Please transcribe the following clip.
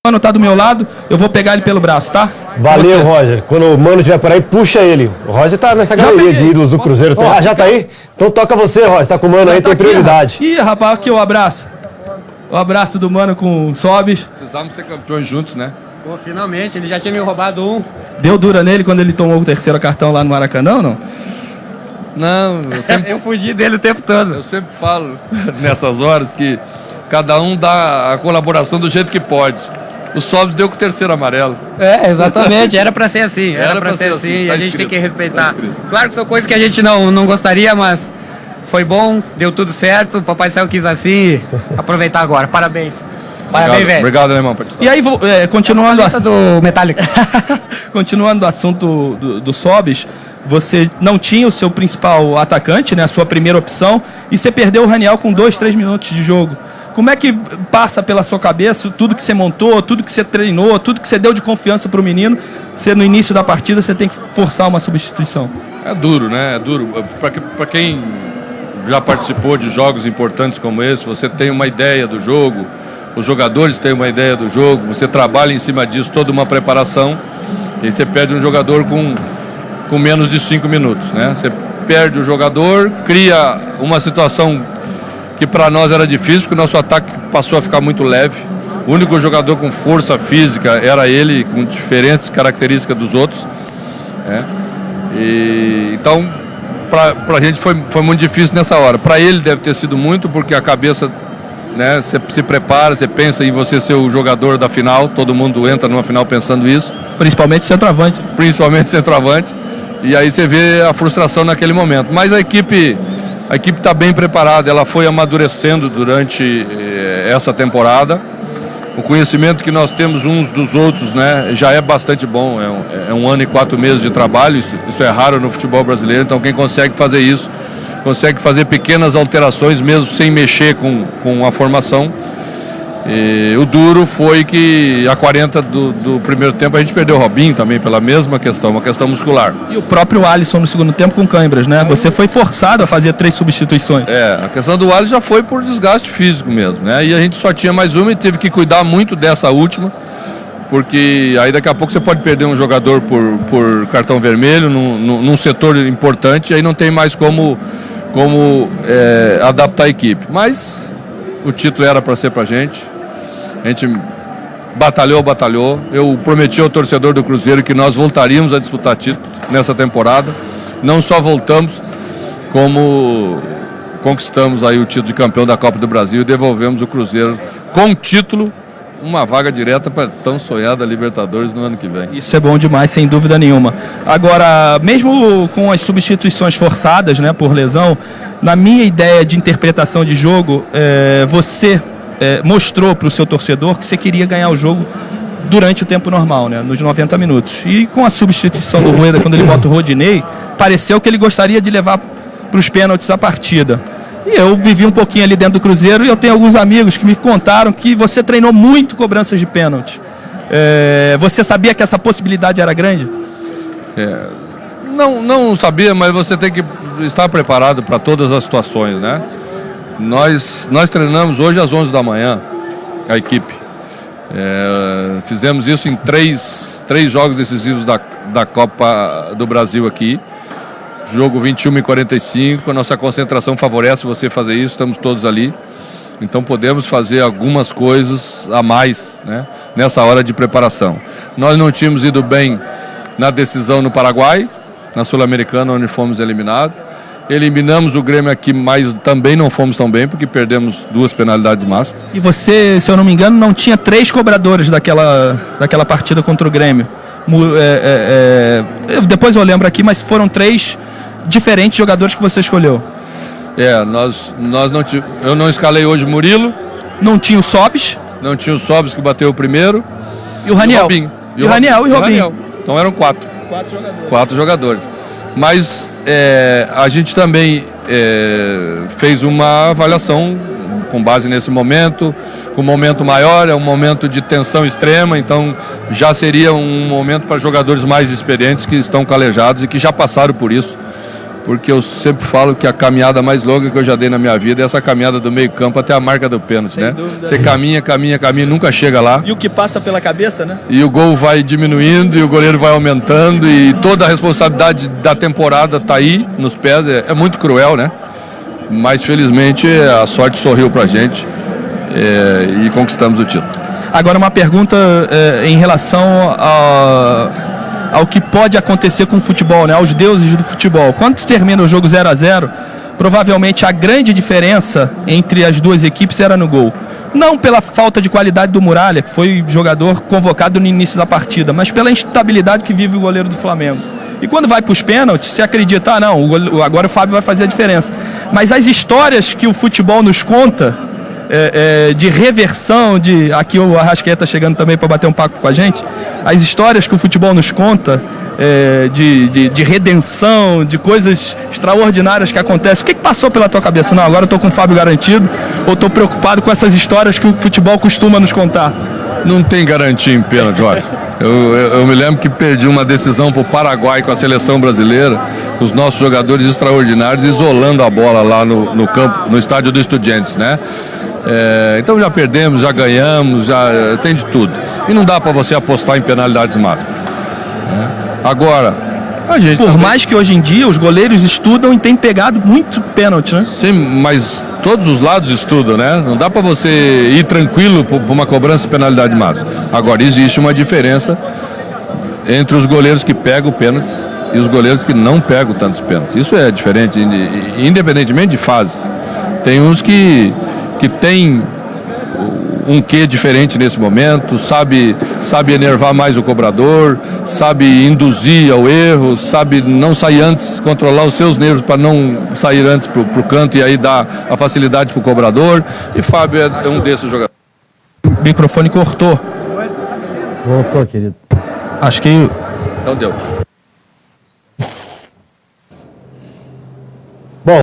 O Mano tá do meu lado, eu vou pegar ele pelo braço, tá? Valeu, Roger. Quando o Mano estiver por aí, puxa ele. O Roger tá nessa galeria de ídolos do Cruzeiro. Ah, já tá aí? Então toca você, Roger. Tá com o Mano aí, tem prioridade. Ih, rapaz, aqui o abraço. O abraço do Mano com o Sobis. Precisamos ser campeões juntos, né? Pô, finalmente, ele já tinha me roubado um. Deu dura nele quando ele tomou o terceiro cartão lá no Maracanã, ou não? Não, eu sempre... Eu fugi dele o tempo todo. Eu sempre falo nessas horas que cada um dá a colaboração do jeito que pode. O Sobis deu com o terceiro amarelo. É, exatamente, era pra ser assim. Era pra ser assim, tá e a gente escrito, tem que respeitar. tá Claro que são coisas que a gente não gostaria, mas foi bom, deu tudo certo. O Papai do Céu quis assim e aproveitar agora. Parabéns. Parabéns, velho. Obrigado, alemão. E aí, continuando Do Metallica. continuando o assunto do Sobis, você não tinha o seu principal atacante, né, a sua primeira opção, e você perdeu o Raniel com 2-3 minutos de jogo. Como é que passa pela sua cabeça tudo que você montou, tudo que você treinou, tudo que você deu de confiança para o menino? Você, no início da partida, você tem que forçar uma substituição. É duro, né? É duro. Para quem já participou de jogos importantes como esse, você tem uma ideia do jogo, os jogadores têm uma ideia do jogo, você trabalha em cima disso, toda uma preparação, e você perde um jogador com menos de 5 minutos, né? Você perde o jogador, cria uma situação que para nós era difícil, porque o nosso ataque passou a ficar muito leve. O único jogador com força física era ele, com diferentes características dos outros, né? Então, para a gente foi muito difícil nessa hora. Para ele deve ter sido muito, porque a cabeça, né, você se prepara, você pensa em você ser o jogador da final, todo mundo entra numa final pensando isso. Principalmente centroavante. Principalmente centroavante. E aí você vê a frustração naquele momento. Mas a equipe está bem preparada, ela foi amadurecendo durante essa temporada. O conhecimento que nós temos uns dos outros, né, já é bastante bom. É um ano e 4 meses de trabalho, isso é raro no futebol brasileiro. Então quem consegue fazer isso, consegue fazer pequenas alterações mesmo sem mexer com a formação. E o duro foi que a 40 do primeiro tempo a gente perdeu o Robinho também pela mesma questão, uma questão muscular. E o próprio Alisson no segundo tempo com câimbras, né? Você foi forçado a fazer 3 substituições. A questão do Alisson já foi por desgaste físico mesmo, né? E a gente só tinha mais uma e teve que cuidar muito dessa última, porque aí daqui a pouco você pode perder um jogador por cartão vermelho num setor importante, e aí não tem mais como adaptar a equipe. Mas o título era para ser pra gente. A gente batalhou. Eu prometi ao torcedor do Cruzeiro que nós voltaríamos a disputar título nessa temporada. Não só voltamos, como conquistamos aí o título de campeão da Copa do Brasil e devolvemos o Cruzeiro com título, uma vaga direta para tão sonhada Libertadores no ano que vem. Isso é bom demais, sem dúvida nenhuma. Agora, mesmo com as substituições forçadas, né, por lesão, na minha ideia de interpretação de jogo, você mostrou para o seu torcedor que você queria ganhar o jogo durante o tempo normal, né, nos 90 minutos. E com a substituição do Rueda, quando ele bota o Rodinei, pareceu que ele gostaria de levar para os pênaltis a partida. E eu vivi um pouquinho ali dentro do Cruzeiro e eu tenho alguns amigos que me contaram que você treinou muito cobranças de pênalti. Você sabia que essa possibilidade era grande? Não sabia, mas você tem que estar preparado para todas as situações, né? Nós treinamos hoje às 11 da manhã, a equipe. Fizemos isso em três jogos decisivos da Copa do Brasil aqui. Jogo 21h45, a nossa concentração favorece você fazer isso, estamos todos ali. Então podemos fazer algumas coisas a mais, né, nessa hora de preparação. Nós não tínhamos ido bem na decisão no Paraguai, na Sul-Americana, onde fomos eliminados. Eliminamos o Grêmio aqui, mas também não fomos tão bem, porque perdemos 2 penalidades máximas. E você, se eu não me engano, não tinha 3 cobradores daquela partida contra o Grêmio. Depois eu lembro aqui, mas foram 3 diferentes jogadores que você escolheu. Eu não escalei hoje o Murilo. Não tinha o Sobis. Não tinha o Sobis, que bateu o primeiro. E o Raniel. E o Robinho. Então eram 4. 4 jogadores. Mas a gente também fez uma avaliação com base nesse momento, com um momento maior, é um momento de tensão extrema, então já seria um momento para jogadores mais experientes que estão calejados e que já passaram por isso porque eu sempre falo que a caminhada mais longa que eu já dei na minha vida é essa caminhada do meio campo até a marca do pênalti, né? Você caminha, nunca chega lá. E o que passa pela cabeça, né? E o gol vai diminuindo e o goleiro vai aumentando e toda a responsabilidade da temporada tá aí nos pés. É muito cruel, né? Mas felizmente a sorte sorriu pra gente e conquistamos o título. Agora uma pergunta em relação ao que pode acontecer com o futebol, né? Aos deuses do futebol. Quando se termina o jogo 0-0, provavelmente a grande diferença entre as duas equipes era no gol. Não pela falta de qualidade do Muralha, que foi jogador convocado no início da partida, mas pela instabilidade que vive o goleiro do Flamengo. E quando vai para os pênaltis, se acredita, agora o Fábio vai fazer a diferença. Mas as histórias que o futebol nos conta, de reversão, aqui o Arrascaeta chegando também para bater um papo com a gente, as histórias que o futebol nos conta, de redenção, de coisas extraordinárias que acontecem. O que passou pela tua cabeça? Não, agora eu estou com o Fábio garantido, ou estou preocupado com essas histórias que o futebol costuma nos contar? Não tem garantia em pênalti, Jorge. Eu me lembro que perdi uma decisão para o Paraguai com a seleção brasileira, com os nossos jogadores extraordinários isolando a bola lá no campo, no estádio do Estudiantes, né? Então já perdemos, já ganhamos, já tem de tudo. E não dá para você apostar em penalidades máximas. Agora, a gente por mais que hoje em dia os goleiros estudam e têm pegado muito pênalti, né? Sim, mas todos os lados estudam, né? Não dá para você ir tranquilo por uma cobrança de penalidade máxima. Agora, existe uma diferença entre os goleiros que pegam pênaltis e os goleiros que não pegam tantos pênaltis. Isso é diferente, independentemente de fase. Tem uns que tem um quê diferente nesse momento, sabe enervar mais o cobrador, sabe induzir ao erro, sabe não sair antes, controlar os seus nervos para não sair antes pro canto e aí dar a facilidade pro cobrador. E Fábio é um desses jogadores. O microfone cortou. Voltou, querido. Acho que... Então deu.